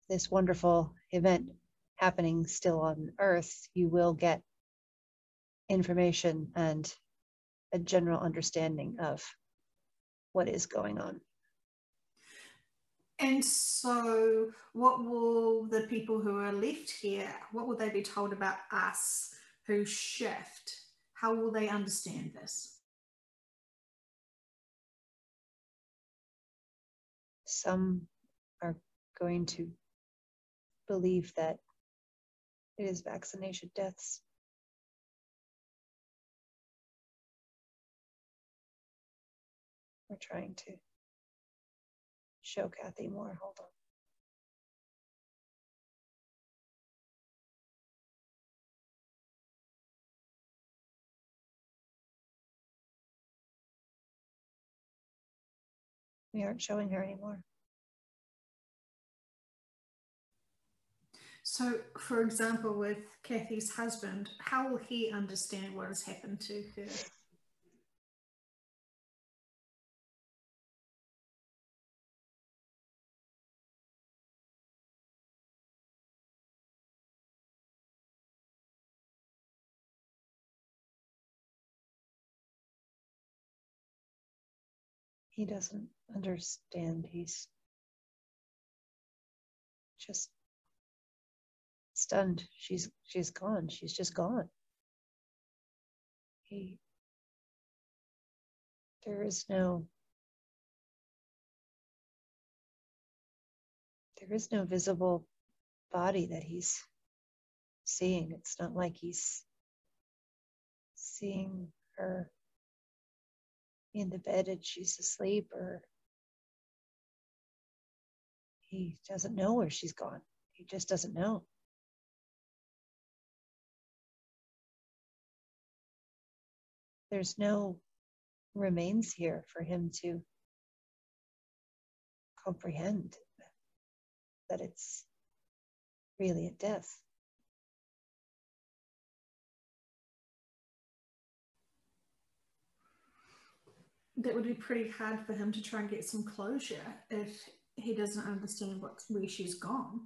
this wonderful event happening still on Earth, you will get information and a general understanding of what is going on. And so what will the people who are left here, what will they be told about us who shift? How will they understand this? Some are going to believe that it is vaccination deaths. We're trying to show Kathy more. Hold on. We aren't showing her anymore. So, for example, with Kathy's husband, how will he understand what has happened to her? He doesn't understand. He's just stunned. She's gone. She's just gone. There is no visible body that he's seeing. It's not like he's seeing her in the bed and she's asleep, or he doesn't know where she's gone. He just doesn't know. There's no remains here for him to comprehend that it's really a death. that would be pretty hard for him to try and get some closure if he doesn't understand where she's gone.